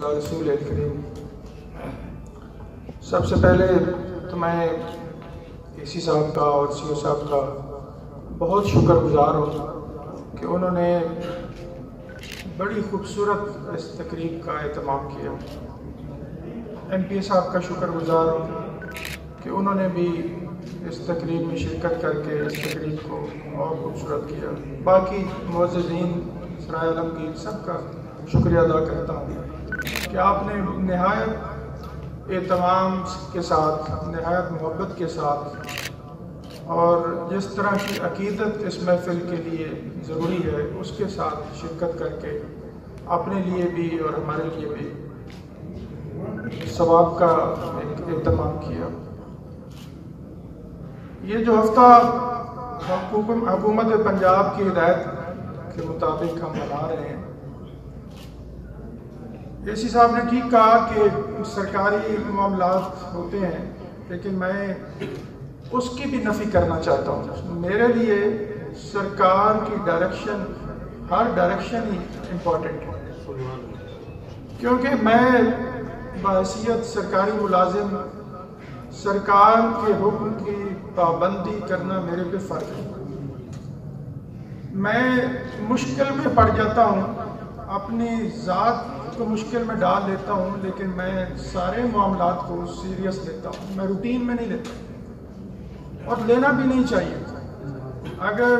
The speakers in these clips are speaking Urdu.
علی رسول کریم۔ سب سے پہلے تو میں اے سی صاحب کا اور سی او صاحب کا بہت شکر گزار ہوں کہ انہوں نے بڑی خوبصورت اس تقریب کا اہتمام کیا۔ ایم پی اے صاحب کا شکر گزار ہوں کہ انہوں نے بھی اس تقریب میں شرکت کر کے اس تقریب کو اور خوبصورت کیا۔ باقی معززین سرائے عالمگیر سب کا شکریہ ادا کرتا ہوں کہ آپ نے نہایت اہتمام کے ساتھ، نہایت محبت کے ساتھ اور جس طرح کی عقیدت اس محفل کے لیے ضروری ہے اس کے ساتھ شرکت کر کے اپنے لیے بھی اور ہمارے لیے بھی ثواب کا ایک اہتمام کیا۔ یہ جو ہفتہ حکومت پنجاب کی ہدایت کے مطابق ہم منا رہے ہیں، اے سی صاحب نے ٹھیک کہا کہ سرکاری معاملات ہوتے ہیں، لیکن میں اس کی بھی نفی کرنا چاہتا ہوں۔ میرے لیے سرکار کی ڈائریکشن، ہر ڈائریکشن ہی امپورٹنٹ ہے، کیونکہ میں بحیثیت سرکاری ملازم سرکار کے حکم کی پابندی کرنا میرے پہ فرض ہے۔ میں مشکل میں پڑ جاتا ہوں، اپنی ذات کو مشکل میں ڈال لیتا ہوں، لیکن میں سارے معاملات کو سیریس لیتا ہوں، میں روٹین میں نہیں لیتا اور لینا بھی نہیں چاہیے۔ اگر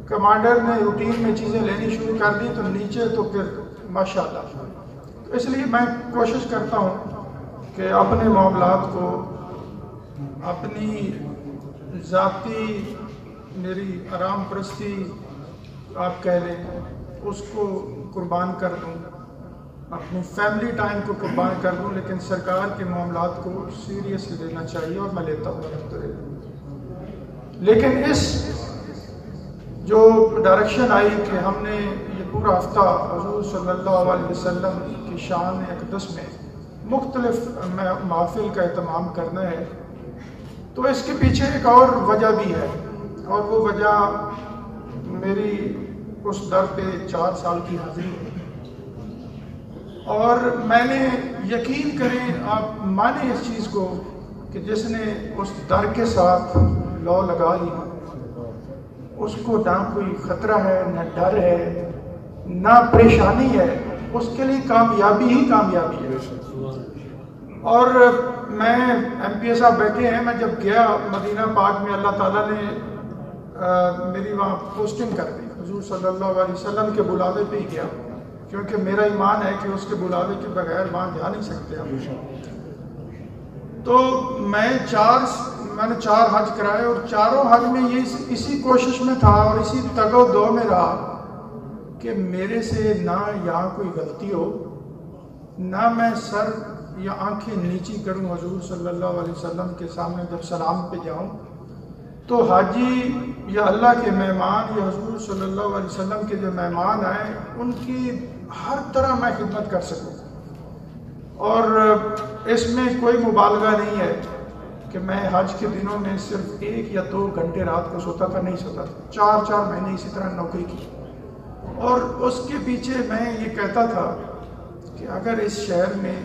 کمانڈر نے روٹین میں چیزیں لینی شروع کر دی تو نیچے تو پھر ماشاءاللہ۔ تو اس لیے میں کوشش کرتا ہوں کہ اپنے معاملات کو، اپنی ذاتی میری آرام پرستی آپ کہہ لیں اس کو قربان کر دوں، اپنی فیملی ٹائم کو قربان کر دوں، لیکن سرکار کے معاملات کو سیریس لینا چاہیے اور میں لیتا ہوں الحمدللہ۔ لیکن اس جو ڈائریکشن آئی کہ ہم نے یہ پورا ہفتہ حضور صلی اللہ علیہ وسلم کی شان اقدس میں مختلف محافل کا اہتمام کرنا ہے، تو اس کے پیچھے ایک اور وجہ بھی ہے، اور وہ وجہ میری اس در پہ 4 سال کی حاضری ہے۔ اور میں نے، یقین کریں آپ مانیں اس چیز کو، کہ جس نے اس در کے ساتھ لو لگا لی اس کو نہ کوئی خطرہ ہے، نہ ڈر ہے، نہ پریشانی ہے، اس کے لیے کامیابی ہی کامیابی ہے۔ اور میں، ایم پی اے صاحب بیٹھے ہیں، میں جب گیا مدینہ پاک میں اللہ تعالیٰ نے میری وہاں پوسٹنگ کر دی، حضور صلی اللہ علیہ وسلم کے بلاوے پہ ہی گیا، کیونکہ میرا ایمان ہے کہ اس کے بلاوے کے بغیر وہاں جا نہیں سکتے ہم۔ تو میں نے 4 حج کرائے اور 4 حج میں یہ اسی کوشش میں تھا اور اسی تگ و دو میں رہا کہ میرے سے نہ یہاں کوئی غلطی ہو، نہ میں سر یا آنکھیں نیچی کروں حضور صلی اللہ علیہ وسلم کے سامنے جب سلام پہ جاؤں، تو حاجی یا اللہ کے مہمان یا حضور صلی اللہ علیہ وسلم کے جو مہمان آئیں ان کی ہر طرح میں خدمت کر سکوں۔ اور اس میں کوئی مبالغہ نہیں ہے کہ میں حج کے دنوں میں صرف 1 یا 2 گھنٹے رات کو سوتا تھا، نہیں سوتا تھا، 4 مہینے اسی طرح نوکری کی۔ اور اس کے پیچھے میں یہ کہتا تھا کہ اگر اس شہر میں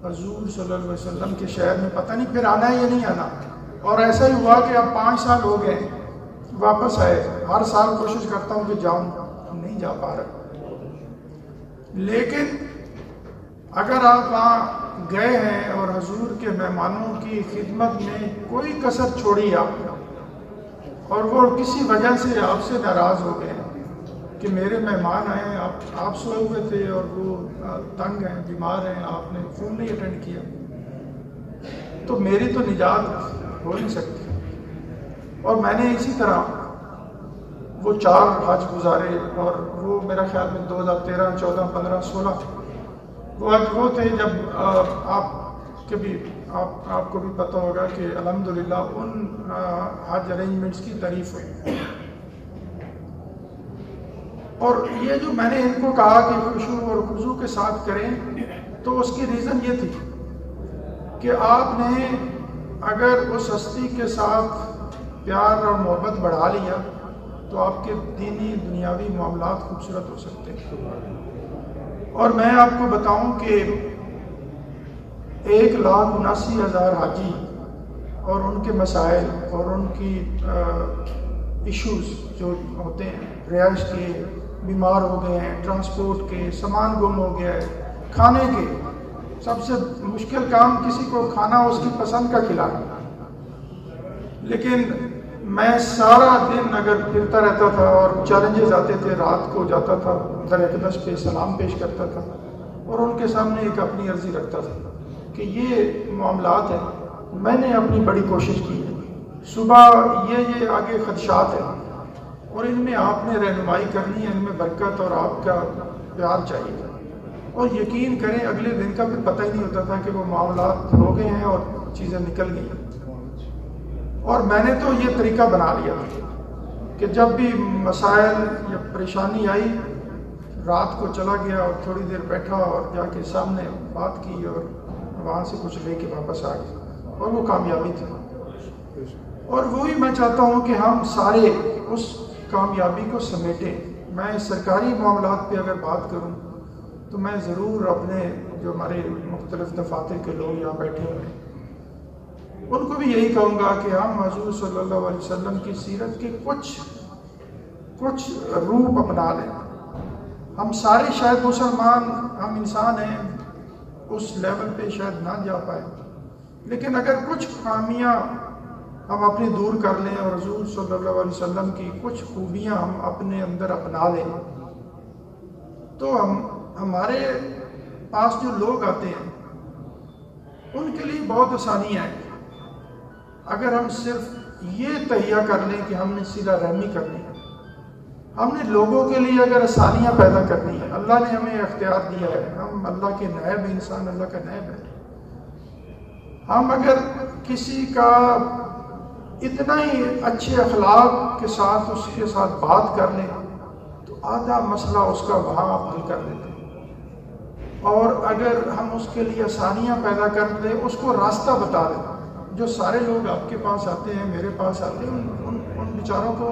حضور صلی اللہ علیہ وسلم کے شہر میں پتہ نہیں پھر آنا ہے یا نہیں آنا، اور ایسا ہی ہوا کہ اب 5 سال ہو گئے واپس آئے، ہر سال کوشش کرتا ہوں کہ جاؤں، نہیں جا پا رہا۔ لیکن اگر آپ وہاں گئے ہیں اور حضور کے مہمانوں کی خدمت میں کوئی کسر چھوڑی آپ نے، اور وہ کسی وجہ سے آپ سے ناراض ہو گئے کہ میرے مہمان آئے، آپ سوئے ہوئے تھے اور وہ تنگ ہیں، بیمار ہیں، آپ نے فون نہیں اٹینڈ کیا، تو میری تو نجات ہو نہیں سکتی۔ اور میں نے اسی طرح وہ 4 حج گزارے، اور وہ میرا خیال میں 2013، 14، 15، 16 وہ حج وہ تھے جب آپ کو بھی پتہ ہوگا کہ الحمدللہ ان حج ارینجمنٹس کی تعریف ہوئی۔ اور یہ جو میں نے ان کو کہا کہ خشوع اور خضوع کے ساتھ کریں، تو اس کی ریزن یہ تھی کہ آپ نے اگر اس ہستی کے ساتھ پیار اور محبت بڑھا لیا تو آپ کے دینی دنیاوی معاملات خوبصورت ہو سکتے ہیں۔ اور میں آپ کو بتاؤں کہ 1,79,000 حاجی اور ان کے مسائل اور ان کی ایشوز جو ہوتے ہیں، رہائش کے، بیمار ہو گئے ہیں، ٹرانسپورٹ کے، سامان گم ہو گیا ہے، کھانے کے، سب سے مشکل کام کسی کو کھانا اس کی پسند کا کھلانا، لیکن میں سارا دن اگر پھرتا رہتا تھا اور چیلنجز آتے تھے، رات کو جاتا تھا در اقدس پہ سلام پیش کرتا تھا اور ان کے سامنے ایک اپنی عرضی رکھتا تھا کہ یہ معاملات ہیں، میں نے اپنی بڑی کوشش کی ہے، صبح یہ آگے خدشات ہیں اور ان میں آپ نے رہنمائی کرنی ہے، ان میں برکت اور آپ کا پیار چاہیے، اور یقین کریں اگلے دن کا پھر پتہ ہی نہیں ہوتا تھا کہ وہ معاملات ہو گئے ہیں اور چیزیں نکل گئی ہیں۔ اور میں نے تو یہ طریقہ بنا لیا کہ جب بھی مسائل یا پریشانی آئی، رات کو چلا گیا اور تھوڑی دیر بیٹھا اور جا کے سامنے بات کی اور وہاں سے کچھ لے کے واپس آ گیا، اور وہ کامیابی تھی۔ اور وہی میں چاہتا ہوں کہ ہم سارے اس کامیابی کو سمیٹیں۔ میں سرکاری معاملات پہ اگر بات کروں تو میں ضرور اپنے جو ہمارے مختلف دفاتر کے لوگ یہاں بیٹھے ہوئے ہیں ان کو بھی یہی کہوں گا کہ ہم حضور صلی اللہ علیہ وسلم کی سیرت کے کچھ روپ اپنا لیں۔ ہم سارے شاید مسلمان، ہم انسان ہیں، اس لیول پہ شاید نہ جا پائے، لیکن اگر کچھ خامیاں ہم اپنی دور کر لیں اور حضور صلی اللہ علیہ وسلم کی کچھ خوبیاں ہم اپنے اندر اپنا لیں تو ہمارے پاس جو لوگ آتے ہیں ان کے لیے بہت آسانیاں ہیں۔ اگر ہم صرف یہ تہیہ کر لیں کہ ہم نے صلہ رحمی کرنی ہے، ہم نے لوگوں کے لیے اگر آسانیاں پیدا کرنی ہے، اللہ نے ہمیں اختیار دیا ہے، ہم اللہ کے نائب، انسان اللہ کا نائب ہے، ہم اگر کسی کا اتنا ہی اچھے اخلاق کے ساتھ اس کے ساتھ بات کر لیں تو آدھا مسئلہ اس کا وہاں حل کر دیتے ہیں، اور اگر ہم اس کے لیے آسانیاں پیدا کر دیں، اس کو راستہ بتا دیں۔ جو سارے لوگ آپ کے پاس آتے ہیں، میرے پاس آتے ہیں، ان بیچاروں کو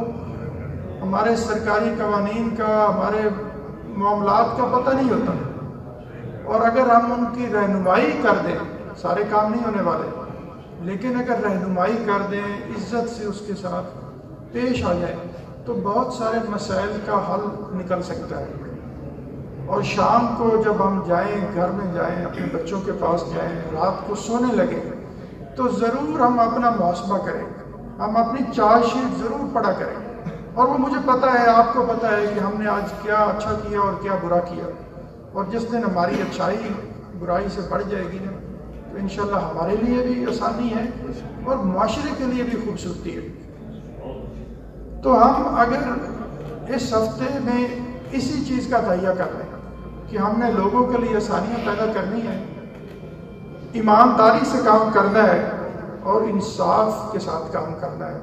ہمارے سرکاری قوانین کا، ہمارے معاملات کا پتہ نہیں ہوتا، اور اگر ہم ان کی رہنمائی کر دیں، سارے کام نہیں ہونے والے، لیکن اگر رہنمائی کر دیں، عزت سے اس کے ساتھ پیش آ جائیں تو بہت سارے مسائل کا حل نکل سکتا ہے۔ اور شام کو جب ہم جائیں، گھر میں جائیں، اپنے بچوں کے پاس جائیں، رات کو سونے لگیں تو ضرور ہم اپنا محاسبہ کریں، ہم اپنی چارج شیٹ ضرور پڑھا کریں، اور وہ مجھے پتہ ہے، آپ کو پتہ ہے کہ ہم نے آج کیا اچھا کیا اور کیا برا کیا، اور جس دن ہماری اچھائی برائی سے بڑھ جائے گی نا تو انشاءاللہ ہمارے لیے بھی آسانی ہے اور معاشرے کے لیے بھی خوبصورتی ہے۔ تو ہم اگر اس ہفتے میں اسی چیز کا تہیہ کر لیں کہ ہم نے لوگوں کے لیے آسانیاں پیدا کرنی ہے، ایمانداری سے کام کرنا ہے اور انصاف کے ساتھ کام کرنا ہے،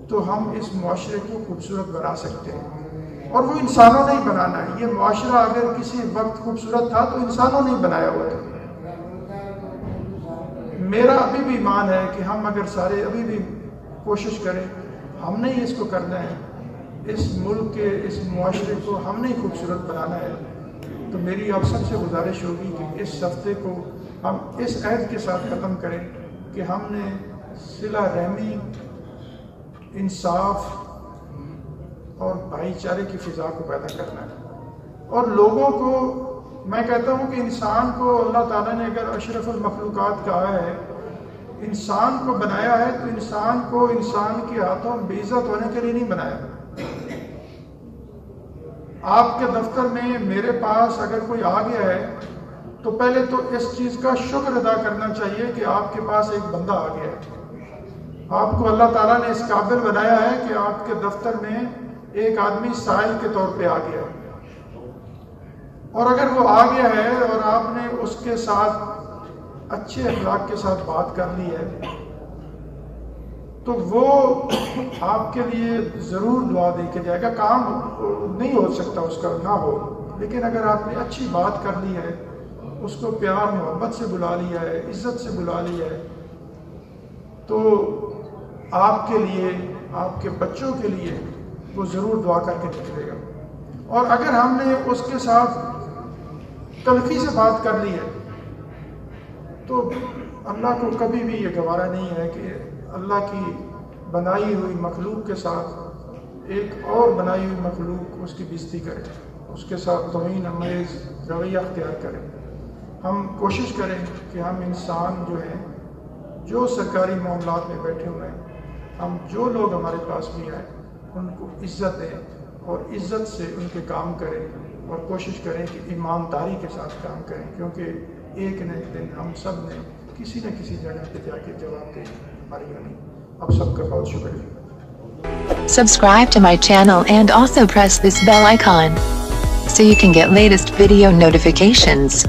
تو ہم اس معاشرے کو خوبصورت بنا سکتے ہیں۔ اور وہ انسانوں نے ہی بنانا ہے، یہ معاشرہ اگر کسی وقت خوبصورت تھا تو انسانوں نے ہی بنایا ہوا تھا۔ میرا ابھی بھی ایمان ہے کہ ہم اگر سارے ابھی بھی کوشش کریں، ہم نے ہی اس کو کرنا ہے، اس ملک کے، اس معاشرے کو ہم نے ہی خوبصورت بنانا ہے، تو میری آپ سب سے گزارش ہوگی کہ اس ہفتے کو ہم اس عہد کے ساتھ ختم کریں کہ ہم نے صلہ رحمی، انصاف اور بھائی چارے کی فضا کو پیدا کرنا ہے، اور لوگوں کو، میں کہتا ہوں کہ انسان کو اللہ تعالیٰ نے اگر اشرف المخلوقات کہا ہے، انسان کو بنایا ہے تو انسان کو انسان کے ہاتھوں بے عزت ہونے کے لیے نہیں بنایا۔ آپ کے دفتر میں میرے پاس اگر کوئی آ گیا ہے تو پہلے تو اس چیز کا شکر ادا کرنا چاہیے کہ آپ کے پاس ایک بندہ آ گیا ہے، آپ کو اللہ تعالیٰ نے اس قابل بنایا ہے کہ آپ کے دفتر میں ایک آدمی سائل کے طور پہ آ گیا، اور اگر وہ آ گیا ہے اور آپ نے اس کے ساتھ اچھے اخلاق کے ساتھ بات کر لی ہے تو وہ آپ کے لیے ضرور دعا دے کے جائے گا۔ کام نہیں ہو سکتا اس کا نہ ہو، لیکن اگر آپ نے اچھی بات کر لی ہے، اس کو پیار محبت سے بلا لیا ہے، عزت سے بلا لیا ہے، تو آپ کے لیے، آپ کے بچوں کے لیے وہ ضرور دعا کر کے نکلے گا۔ اور اگر ہم نے اس کے ساتھ تلخی سے بات کر لی ہے، تو اللہ کو کبھی بھی یہ گوارا نہیں ہے کہ اللہ کی بنائی ہوئی مخلوق کے ساتھ ایک اور بنائی ہوئی مخلوق اس کی بےزتی کرے، اس کے ساتھ توہین آمیز رویہ اختیار کرے۔ ہم کوشش کریں کہ ہم انسان جو ہیں، جو سرکاری معاملات میں بیٹھے ہوئے ہیں، ہم جو لوگ ہمارے پاس بھی آئیں ان کو عزت دیں اور عزت سے ان کے کام کریں، اور کوشش کریں کہ ایمانداری کے ساتھ کام کریں، کیونکہ ایک نہ ایک دن ہم سب نے کسی نہ کسی جگہ پہ جا کے جواب دیں ہماری ہونی۔ آپ سب کا بہت شکریہ۔ Subscribe to my channel and also press this bell icon so you can get latest video notifications.